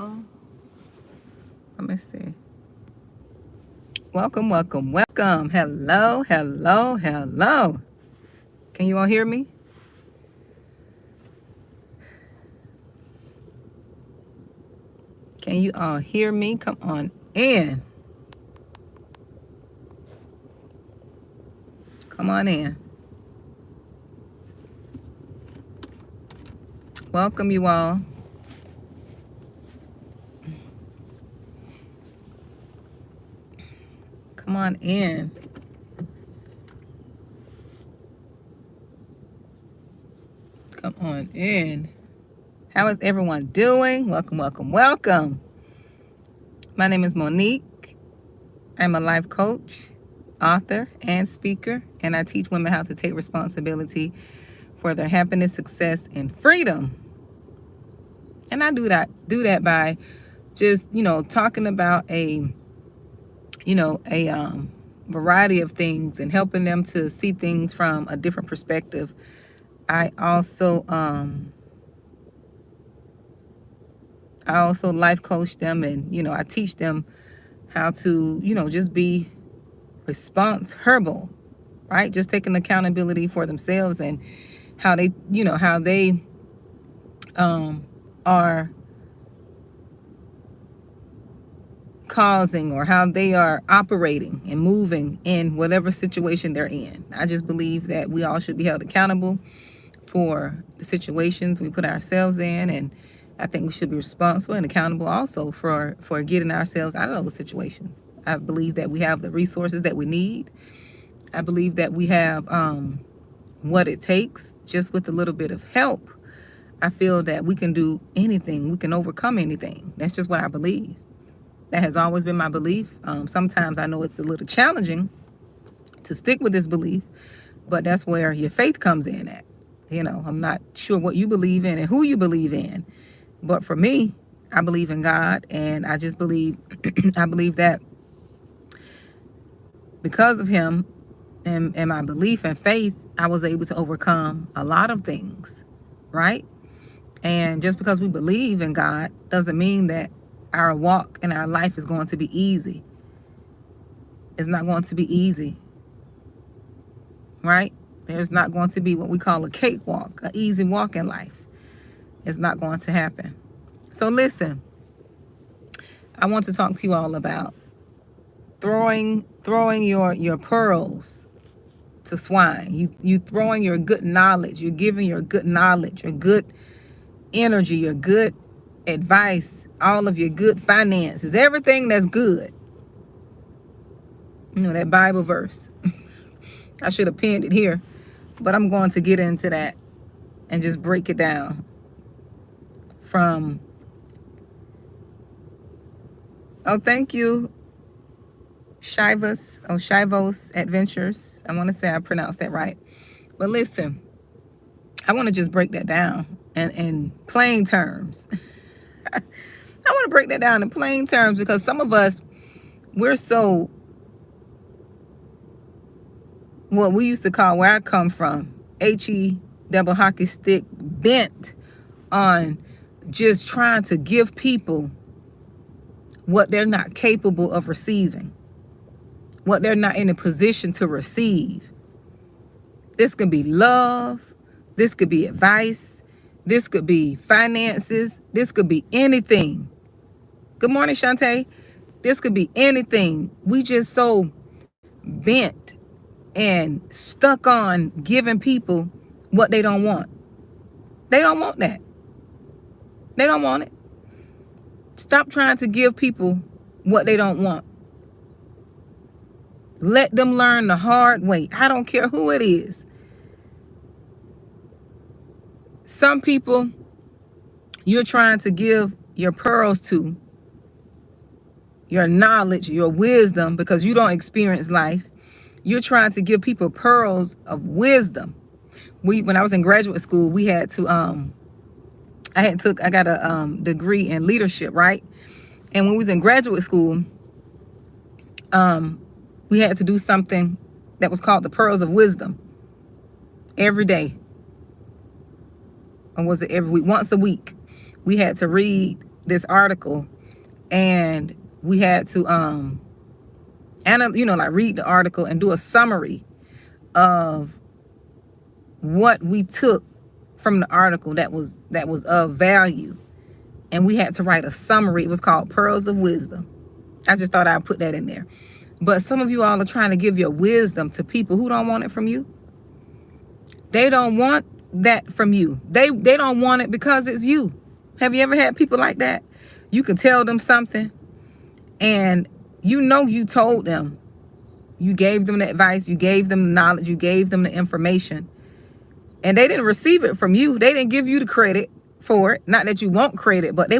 y'all. Let me see. Welcome, welcome, welcome. Hello, hello, hello. Can you all hear me? Can you all hear me? Come on in. Come on in. Welcome you all. Come on in. Come on in. How is everyone doing? Welcome, welcome, welcome. My name is Monique. I'm a life coach, author, and speaker, and I teach women how to take responsibility for their happiness, success, and freedom. And I do that by just, talking about a variety of things and helping them to see things from a different perspective. I also life coach them, and I teach them how to just be responsible, right? Just taking accountability for themselves and how they are causing or how they are operating and moving in whatever situation they're in. I just believe that we all should be held accountable for the situations we put ourselves in, and I think we should be responsible and accountable also for getting ourselves out of those situations. I believe that we have the resources that we need. I believe that we have what it takes, just with a little bit of help. I feel that we can do anything. We can overcome anything. That's just what I believe. That has always been my belief. Sometimes I know it's a little challenging to stick with this belief, but that's where your faith comes in at. I'm not sure what you believe in and who you believe in, but for me, I believe in God, and I just believe, I believe that because of Him and my belief and faith, I was able to overcome a lot of things, right? And just because we believe in God doesn't mean that our walk and our life is going to be easy. It's not going to be easy, right? There's not going to be what we call a cakewalk, an easy walk in life. It's not going to happen. So listen, I want to talk to you all about throwing your pearls to swine. You throwing your good knowledge. You're giving your good knowledge, your good energy, your good advice, all of your good finances, everything that's good. That Bible verse. I should have pinned it here, but I'm going to get into that and just break it down from, thank you, Shivos Adventures. I want to say I pronounced that right. But listen, I want to just break that down in plain terms. I want to break that down in plain terms because some of us, we're so, what we used to call, where I come from, HE double hockey stick, bent on just trying to give people what they're not capable of receiving, what they're not in a position to receive. This could be love. This could be advice. This could be finances. This could be anything. Good morning, Shantae. This could be anything. We just so bent and stuck on giving people what they don't want. They don't want that. They don't want it. Stop trying to give people what they don't want. Let them learn the hard way. I don't care who it is. Some people you're trying to give your pearls to, your knowledge, your wisdom, because you don't experience life. You're trying to give people pearls of wisdom. When I was in graduate school, we had to, I got a degree in leadership, right? And when we was in graduate school, we had to do something that was called the pearls of wisdom every day. Or was it every week? Once a week, we had to read this article, and we had to like read the article and do a summary of what we took from the article that was of value. And we had to write a summary. It was called Pearls of Wisdom. I just thought I'd put that in there. But some of you all are trying to give your wisdom to people who don't want it from you. They don't want that from you. They don't want it because it's you. Have you ever had people like that? You can tell them something and you told them. You gave them the advice, you gave them the knowledge, you gave them the information. And they didn't receive it from you. They didn't give you the credit for it. Not that you want credit, but they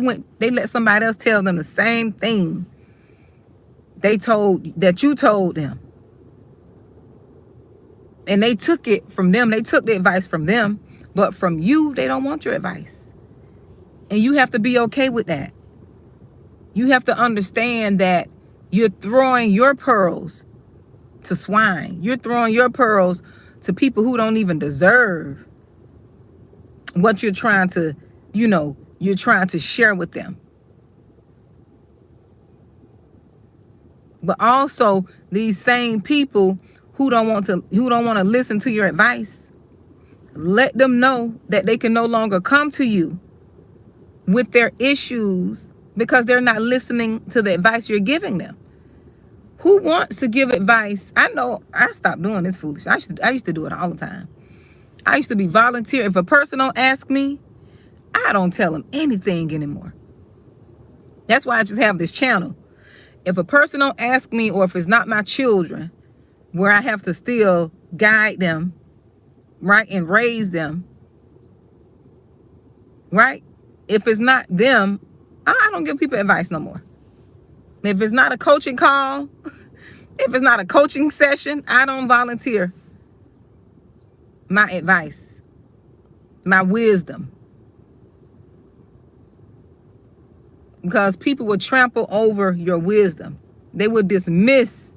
let somebody else tell them the same thing that you told them. And they took it from them. They took the advice from them. But from you, they don't want your advice. And you have to be okay with that. You have to understand that you're throwing your pearls to swine. You're throwing your pearls to people who don't even deserve what you're trying to share with them. But also these same people who don't want to listen to your advice, let them know that they can no longer come to you with their issues because they're not listening to the advice you're giving them. Who wants to give advice? I know I stopped doing this foolishness. I used to do it all the time. I used to be volunteer. If a person don't ask me, I don't tell them anything anymore. That's why I just have this channel. If a person don't ask me, or if it's not my children, where I have to still guide them, right, and raise them, right? If it's not them, I don't give people advice no more. If it's not a coaching call, if it's not a coaching session, I don't volunteer my advice, my wisdom. Because people will trample over your wisdom. They will dismiss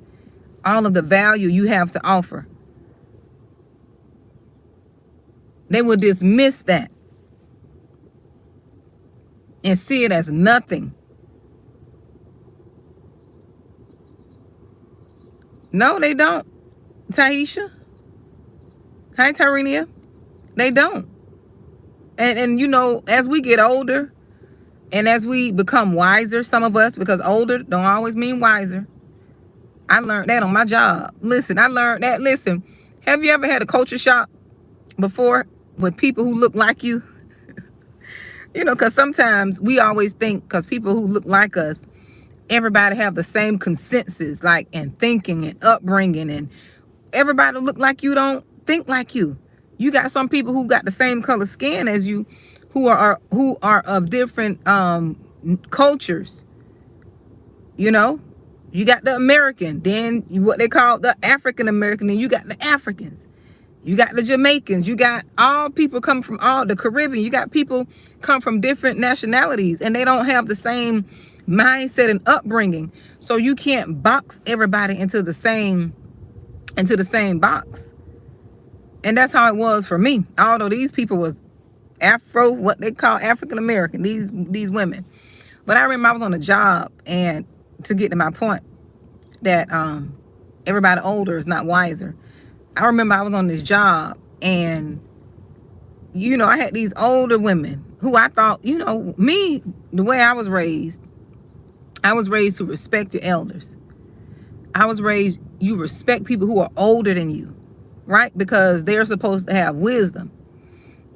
all of the value you have to offer. They will dismiss that and see it as nothing. No, they don't. Taisha. Hi, Tyrenia. They don't. And as we get older and as we become wiser, some of us, because older don't always mean wiser. I learned that on my job. Listen, I learned that. Listen, have you ever had a culture shock before with people who look like you? Because sometimes we always think, because people who look like us, everybody have the same consensus, and thinking and upbringing, and everybody look like you don't think like you. You got some people who got the same color skin as you, who are of different cultures. You got the American, then what they call the African American, then you got the Africans, you got the Jamaicans, you got all people come from all the Caribbean, you got people come from different nationalities, and they don't have the same mindset and upbringing. So you can't box everybody into the same box. And that's how it was for me. Although these people was Afro, what they call African American, these women. But I remember I was on a job, and to get to my point that everybody older is not wiser. I remember I was on this job, and I had these older women who I thought, me, the way I was raised to respect your elders. I was raised, you respect people who are older than you, right? Because they're supposed to have wisdom.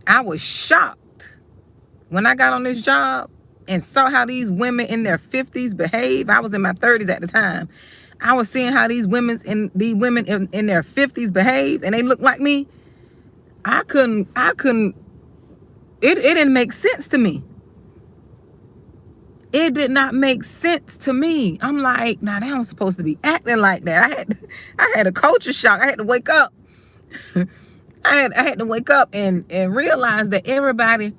I was shocked when I got on this job and saw how these women in their 50s behave. I was in my 30s at the time. I was seeing how these women in their 50s behave, and they look like me. I couldn't, it didn't make sense to me. It did not make sense to me. I'm like, nah, they don't supposed to be acting like that. I had a culture shock. I had to wake up. I had to wake up and realize that everybody,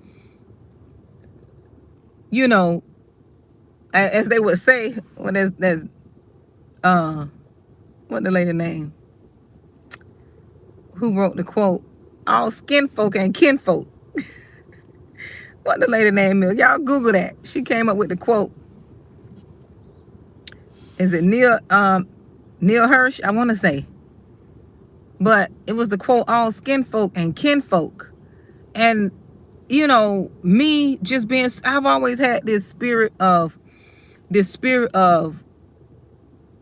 as they would say, when there's what the lady name who wrote the quote, all skin folk and kinfolk. What the lady name is? Y'all Google that. She came up with the quote. Is it Neil Hirsch? I want to say. But it was the quote, all skin folk and kinfolk. And, you know, me just being, I've always had this spirit of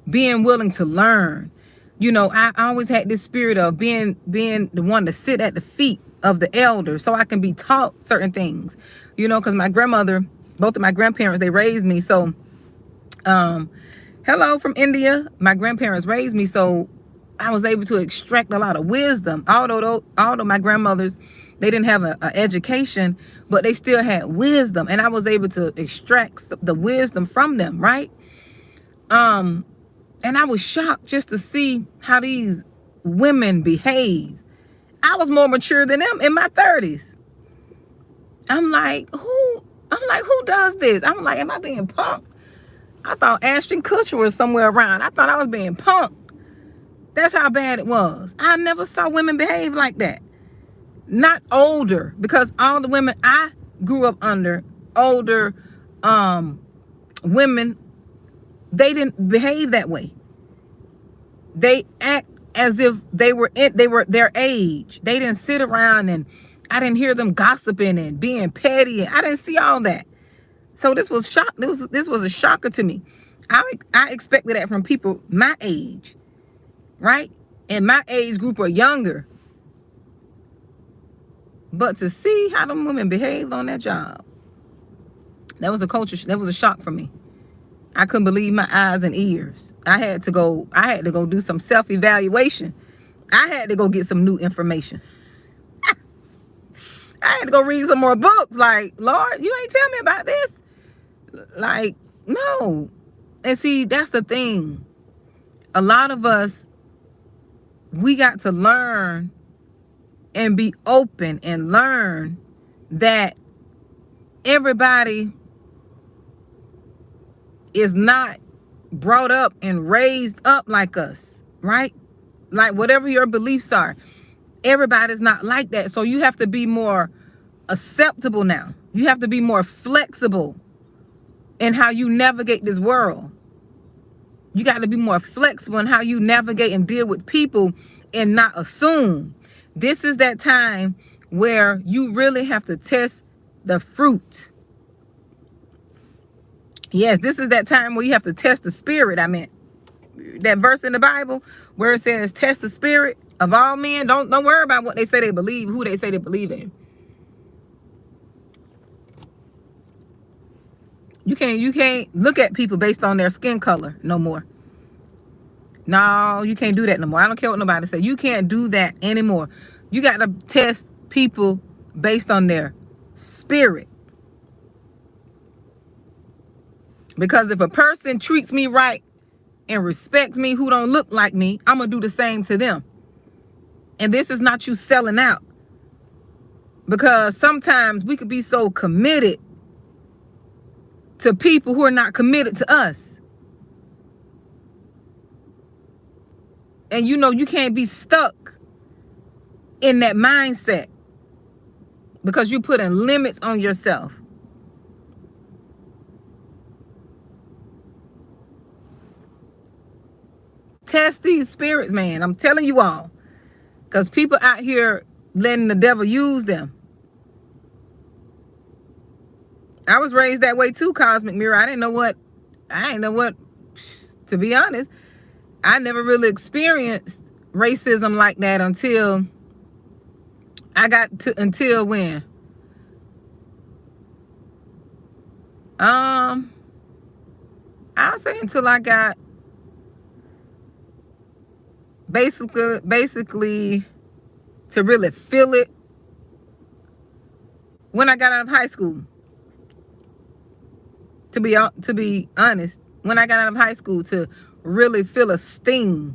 being willing to learn. You know, I always had this spirit of being the one to sit at the feet of the elders so I can be taught certain things. You know, because my grandmother, both of my grandparents, they raised me. So, hello from India. My grandparents raised me, so I was able to extract a lot of wisdom. Although my grandmothers, they didn't have an education, but they still had wisdom, and I was able to extract the wisdom from them, right? And I was shocked just to see how these women behave. I was more mature than them in my 30s. I'm like, who does this? I'm like, am I being punked? I thought Ashton Kutcher was somewhere around. I thought I was being punked. That's how bad it was. I never saw women behave like that. Not older, because all the women I grew up under, older women, they didn't behave that way. They act as if they were their age. They didn't sit around, and I didn't hear them gossiping and being petty. I didn't see all that. So this was a shocker to me. I expected that from people my age, right? And my age group or younger. But to see how them women behaved on that job, that was a shock for me. I couldn't believe my eyes and ears. I had to go do some self-evaluation. I had to go get some new information. I had to go read some more books. Like, Lord, you ain't tell me about this. Like, no. And see, that's the thing. A lot of us, we got to learn and be open and learn that everybody is not brought up and raised up like us, right? Like whatever your beliefs are, everybody's not like that. So you have to be more acceptable now. You have to be more flexible in how you navigate this world. You got to be more flexible in how you navigate and deal with people and not assume. This is that time where you really have to test the fruit. Yes, this is that time where you have to test the spirit. I meant that verse in the Bible where it says, test the spirit of all men. Don't worry about what they say they believe, who they say they believe in. You can't look at people based on their skin color no more. No, you can't do that no more. I don't care what nobody say. You can't do that anymore. You got to test people based on their spirit. Because if a person treats me right and respects me who don't look like me, I'm going to do the same to them. And this is not you selling out. Because sometimes we could be so committed to people who are not committed to us. And you know, you can't be stuck in that mindset because you're putting limits on yourself. Test these spirits, man. I'm telling you all. Because people out here letting the devil use them. I was raised that way too, Cosmic Mirror. I didn't know what, to be honest, I never really experienced racism like that until when? I'll say until I got basically to really feel it when I got out of high school. To be honest, when I got out of high school, to really feel a sting.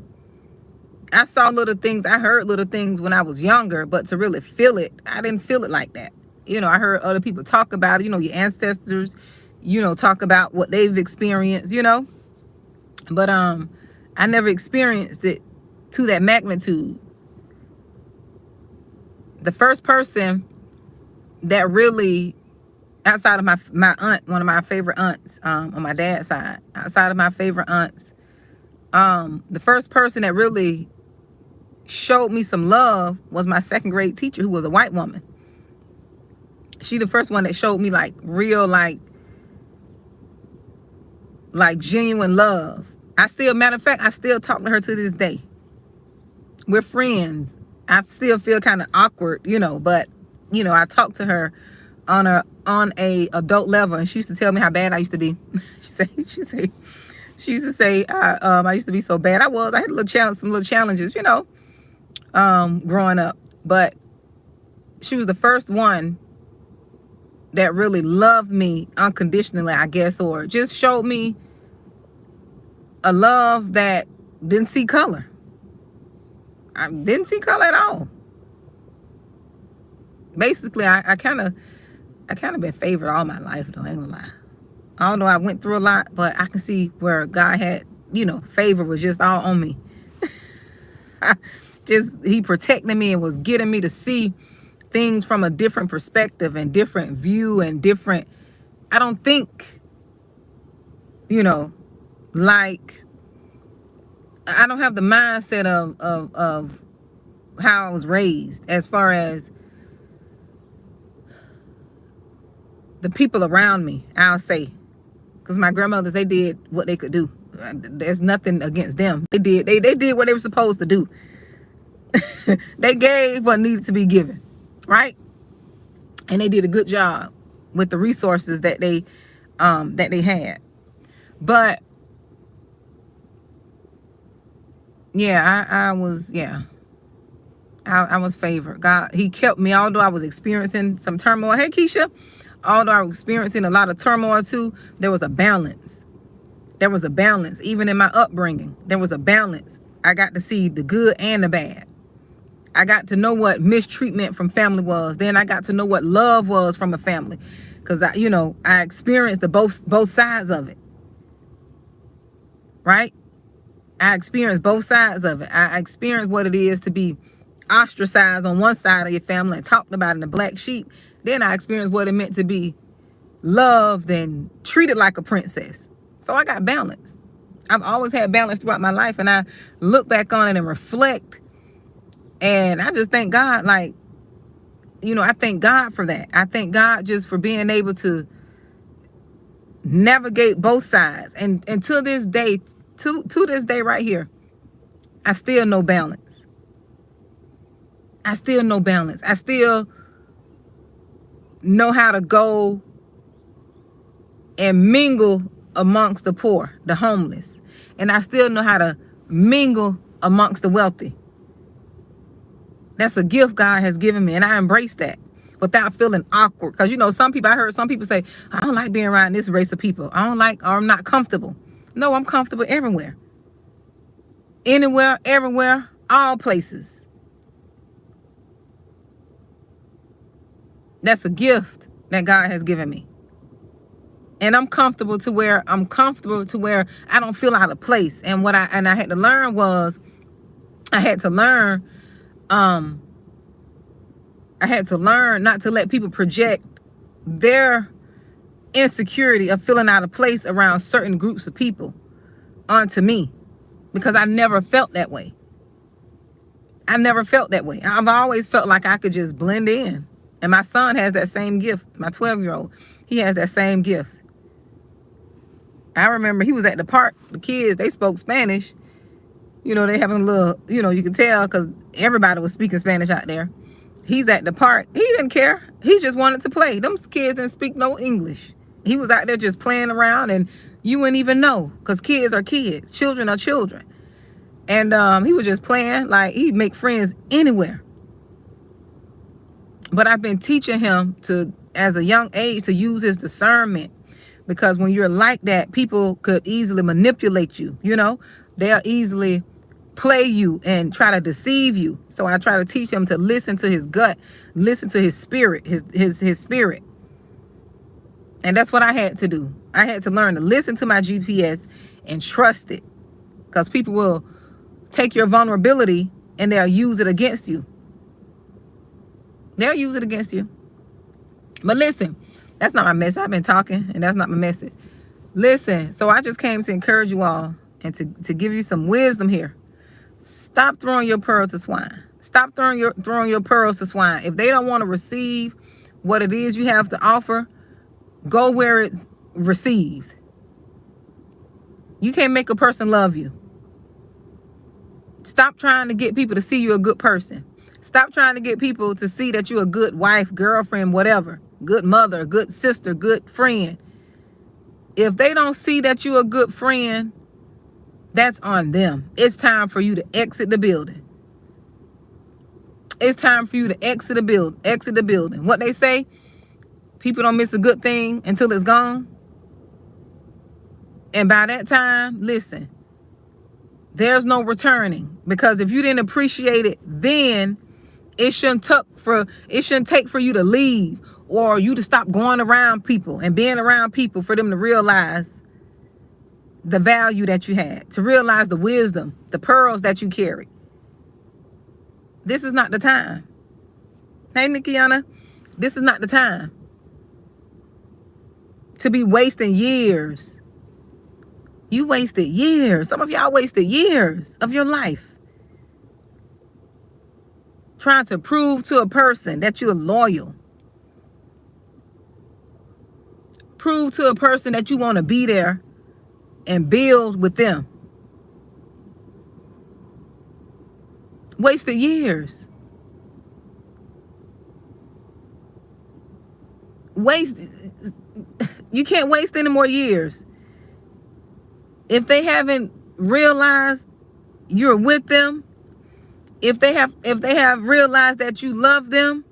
I saw little things, I heard little things when I was younger, but to really feel it, I didn't feel it like that. You know, I heard other people talk about it, you know, your ancestors, you know, talk about what they've experienced, you know. But I never experienced it to that magnitude. The first person that really outside of my aunt, one of my favorite aunts, on my dad's side, outside of my favorite aunts, the first person that really showed me some love was my second grade teacher, who was a white woman. She the first one that showed me like real, like genuine love. Matter of fact, I still talk to her to this day. We're friends. I still feel kind of awkward, but I talk to her on a adult level, and she used to tell me how bad I used to be. She used to say I used to be so bad. I had some little challenges, growing up. But she was the first one that really loved me unconditionally, I guess, or just showed me a love that didn't see color. I didn't see color at all. Basically, I kind of been favored all my life, though. I ain't gonna lie. Although I went through a lot, but I can see where God had, favor was just all on me. He protected me and was getting me to see things from a different perspective and different view and different. I don't think, like, I don't have the mindset of how I was raised as far as the people around me, I'll say. Because my grandmothers, they did what they could do. There's nothing against them. They did what they were supposed to do. They gave what needed to be given, right? And they did a good job with the resources that they had. But yeah, I was favored. God, he kept me, although I was experiencing some turmoil. Hey, Keisha. Although I was experiencing a lot of turmoil too, there was a balance. There was a balance. Even in my upbringing, there was a balance. I got to see the good and the bad. I got to know what mistreatment from family was. Then I got to know what love was from a family. Because I experienced the both sides of it. Right? I experienced both sides of it. I experienced what it is to be ostracized on one side of your family and talked about in the black sheep. Then I experienced what it meant to be loved and treated like a princess. So I got balance. I've always had balance throughout my life, and I look back on it and reflect, and I just thank God. I thank God for that. I thank God just for being able to navigate both sides. And to this day, to this day right here, I still know balance. I still know balance. I still know how to go and mingle amongst the poor, the homeless. And I still know how to mingle amongst the wealthy. That's a gift God has given me, and I embrace that without feeling awkward. Because, I heard some people say, I don't like being around this race of people. I'm not comfortable. No, I'm comfortable everywhere. Anywhere, everywhere, all places. That's a gift that God has given me. And I'm comfortable to where I don't feel out of place. And what I had to learn was, I had to learn not to let people project their insecurity of feeling out of place around certain groups of people onto me, because I never felt that way. I've always felt like I could just blend in. And my son has that same gift. My 12-year-old, he has that same gift. I remember he was at the park. The kids, they spoke Spanish. They having a little, you could tell because everybody was speaking Spanish out there. He's at the park. He didn't care. He just wanted to play. Them kids didn't speak no English. He was out there just playing around, and you wouldn't even know, because kids are kids. Children are children. And he was just playing. Like, he'd make friends anywhere. But I've been teaching him as a young age, to use his discernment, because when you're like that, people could easily manipulate you. They'll easily play you and try to deceive you. So I try to teach him to listen to his gut, listen to his spirit, his spirit. And that's what I had to do. I had to learn to listen to my GPS and trust it, because people will take your vulnerability and they'll use it against you. They'll use it against you. But listen, That's not my message. I've been talking, and that's not my message. Listen, so I just came to encourage you all and to give you some wisdom here. Stop throwing your pearls to swine. Stop throwing your pearls to swine. If they don't want to receive what it is you have to offer, go where it's received. You can't make a person love you. Stop trying to get people to see you a good person. Stop trying to get people to see that you're a good wife, girlfriend, whatever. Good mother, good sister, good friend. If they don't see that you're a good friend, that's on them. It's time for you to exit the building. It's time for you to exit the building. What they say, people don't miss a good thing until it's gone. And by that time, listen, there's no returning, because if you didn't appreciate it then, it shouldn't take for you to leave or you to stop going around people and being around people for them to realize the value that you had, to realize the wisdom, the pearls that you carry. This is not the time. Hey, Nikiana, this is not the time to be wasting years. You wasted years. Some of y'all wasted years of your life trying to prove to a person that you're loyal. Prove to a person that you want to be there and build with them. Wasted years. You can't waste any more years. If they haven't realized you're with them, if they have realized that you love them,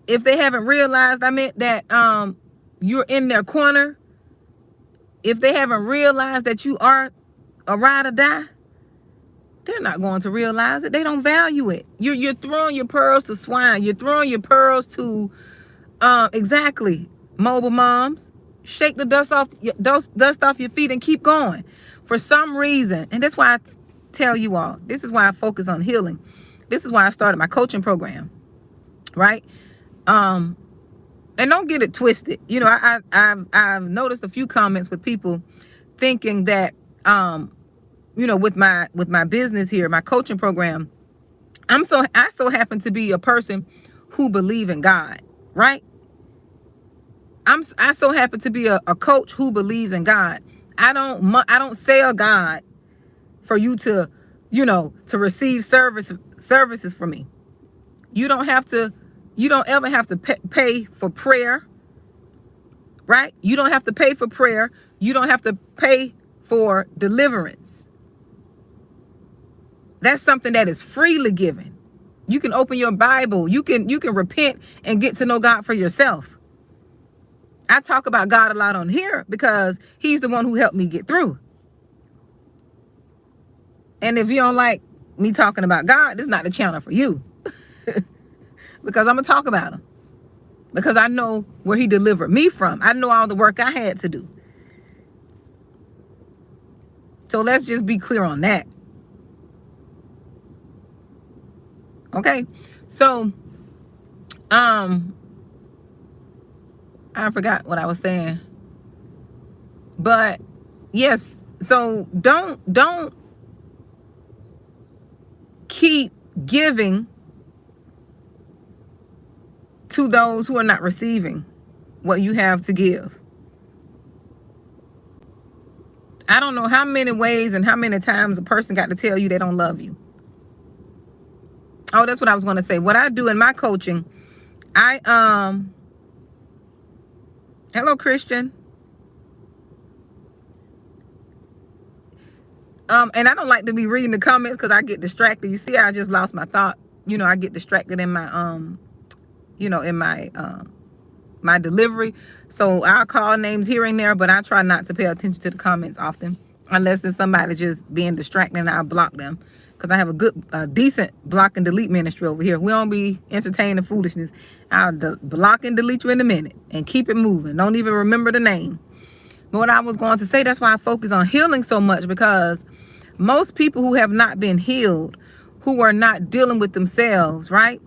if they haven't realized, that you're in their corner, if they haven't realized that you are a ride or die, they're not going to realize it. They don't value it. You're throwing your pearls to swine. You're throwing your pearls to exactly, mobile moms. Shake the dust off your feet and keep going. For some reason, and that's why I tell you all, this is why I focus on healing. This is why I started my coaching program, right? And don't get it twisted. You know, I've noticed a few comments with people thinking that you know, with my business here, my coaching program, I so happen to be a person who believe in God, right? I so happen to be a coach who believes in God. I don't sell God for you to, you know, to receive services from me. You don't ever have to pay for prayer, right? You don't have to pay for prayer. You don't have to pay for deliverance. That's something that is freely given. You can open your Bible. You can repent and get to know God for yourself. I talk about God a lot on here because he's the one who helped me get through. And if you don't like me talking about God, this is not the channel for you. Because I'm going to talk about him. Because I know where he delivered me from. I know all the work I had to do. So let's just be clear on that. Okay? So, I forgot what I was saying. But yes, so don't keep giving to those who are not receiving what you have to give. I don't know how many ways and how many times a person got to tell you they don't love you. Oh, that's what I was going to say. What I do in my coaching, hello, Christian. And I don't like to be reading the comments because I get distracted. You see, I just lost my thought. You know, I get distracted in my, you know, in my, my delivery. So I'll call names here and there, but I try not to pay attention to the comments often, unless it's somebody just being distracted and I'll block them. Because I have a good, decent block and delete ministry over here. We don't be entertaining foolishness. I'll block and delete you in a minute and keep it moving. Don't even remember the name. But what I was going to say, that's why I focus on healing so much, because most people who have not been healed, who are not dealing with themselves, right?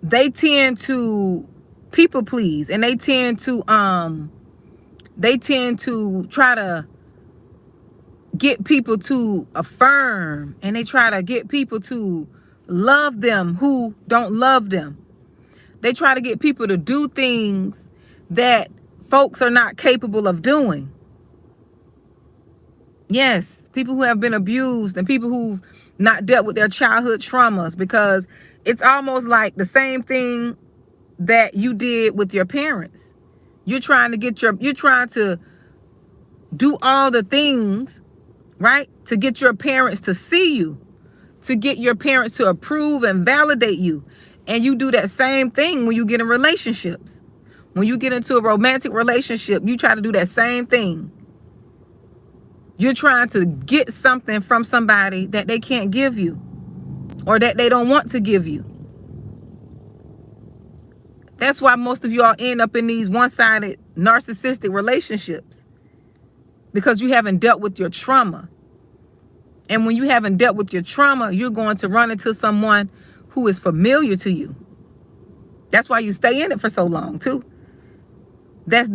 They tend to people please, and they tend to try to get people to affirm, and they try to get people to love them who don't love them. They try to get people to do things that folks are not capable of doing. Yes, people who have been abused and people who've not dealt with their childhood traumas, because it's almost like the same thing that you did with your parents. You're trying to do all the things, right? To get your parents to see you, to get your parents to approve and validate you. And you do that same thing when you get in relationships. When you get into a romantic relationship, you try to do that same thing. You're trying to get something from somebody that they can't give you, or that they don't want to give you. That's why most of y'all end up in these one-sided narcissistic relationships, because you haven't dealt with your trauma. And when you haven't dealt with your trauma, you're going to run into someone who is familiar to you. That's why you stay in it for so long too. That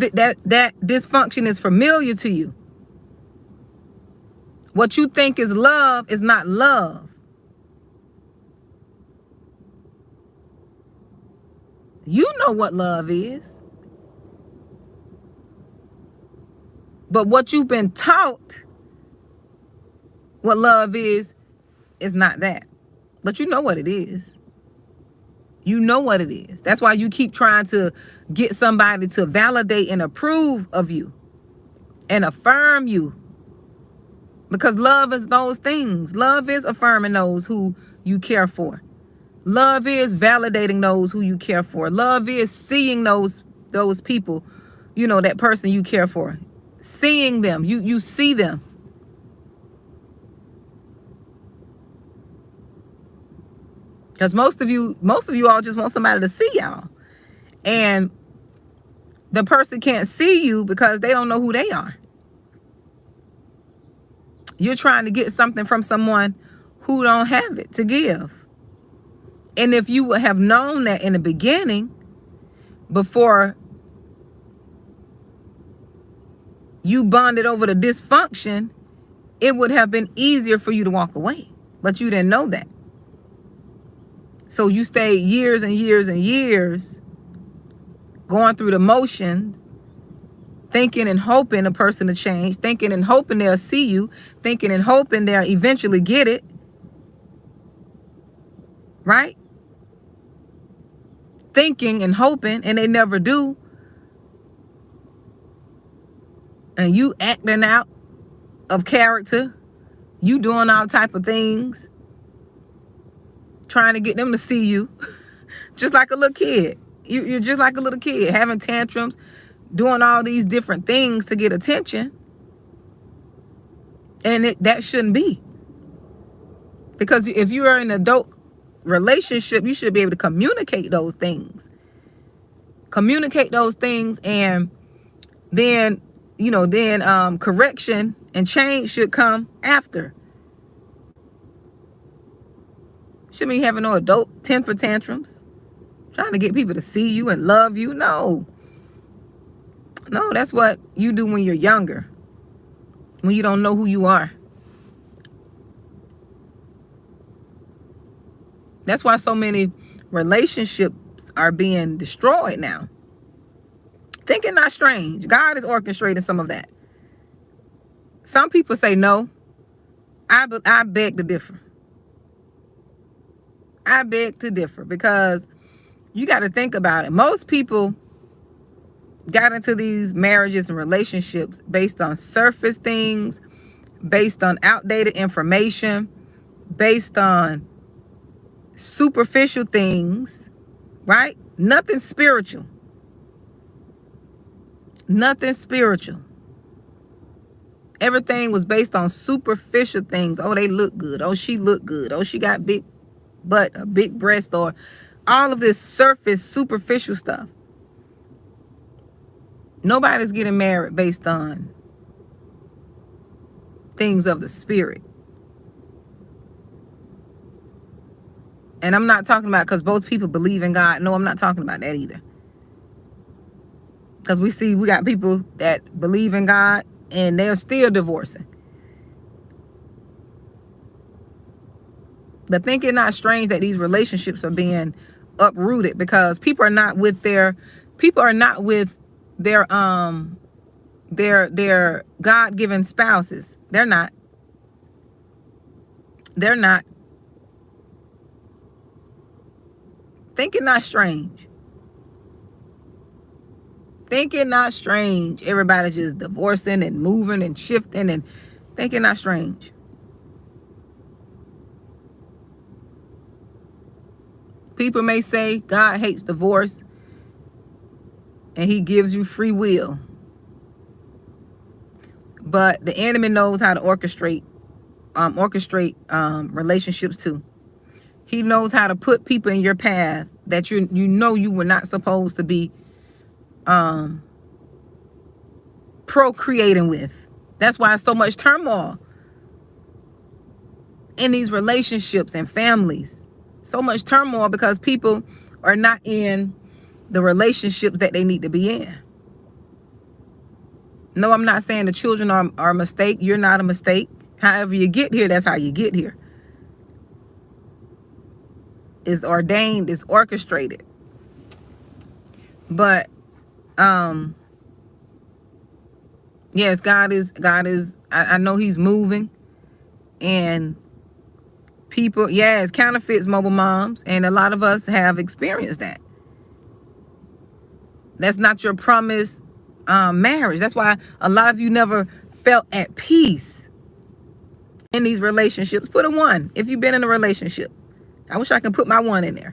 dysfunction is familiar to you. What you think is love is not love. You know what love is. But what you've been taught what love is not that. But you know what it is. You know what it is. That's why you keep trying to get somebody to validate and approve of you and affirm you. Because love is those things. Love is affirming those who you care for. Love is validating those who you care for. Love is seeing those people, that person you care for. Seeing them. You see them. Because most of you all just want somebody to see y'all. And the person can't see you because they don't know who they are. You're trying to get something from someone who don't have it to give. And if you would have known that in the beginning, before you bonded over the dysfunction, it would have been easier for you to walk away. But you didn't know that. So you stayed years and years and years going through the motions, thinking and hoping a person to change, thinking and hoping they'll see you, thinking and hoping they'll eventually get it. Right? Thinking and hoping, and they never do. And you acting out of character. You doing all type of things, trying to get them to see you. Just like a little kid. You're just like a little kid, having tantrums, doing all these different things to get attention. And that shouldn't be. Because if you are in an adult relationship, you should be able to communicate those things. Communicate those things, and then correction and change should come after. Shouldn't be having no adult temper tantrums, trying to get people to see you and love you. No, that's what you do when you're younger, when you don't know who you are. That's why so many relationships are being destroyed now. Think it not strange. God is orchestrating some of that. Some people say no. I beg to differ. I beg to differ, because you got to think about it. Most people got into these marriages and relationships based on surface things, based on outdated information, based on superficial things, right? Nothing spiritual. Nothing spiritual. Everything was based on superficial things. Oh, they look good. Oh, she looked good. Oh, she got big butt, a big breast, or all of this surface, superficial stuff. Nobody's getting married based on things of the spirit. And I'm not talking about because both people believe in God. No, I'm not talking about that either. Because we got people that believe in God and they're still divorcing. But think it not strange that these relationships are being uprooted because people are not with their their God-given spouses. They're not. Think it not strange. Think it not strange. Everybody just divorcing and moving and shifting, and think it not strange. People may say God hates divorce and he gives you free will. But the enemy knows how to orchestrate relationships too. He knows how to put people in your path that you know you were not supposed to be procreating with. That's why so much turmoil in these relationships and families. So much turmoil because people are not in the relationships that they need to be in. No, I'm not saying the children are a mistake. You're not a mistake. However you get here, that's how you get here. It's ordained, it's orchestrated. But yes, God is I know he's moving, and people, yes, counterfeits, mobile moms, and a lot of us have experienced that. That's not your promised marriage. That's why a lot of you never felt at peace in these relationships. Put a 1 if you've been in a relationship. I wish I could put my 1 in there.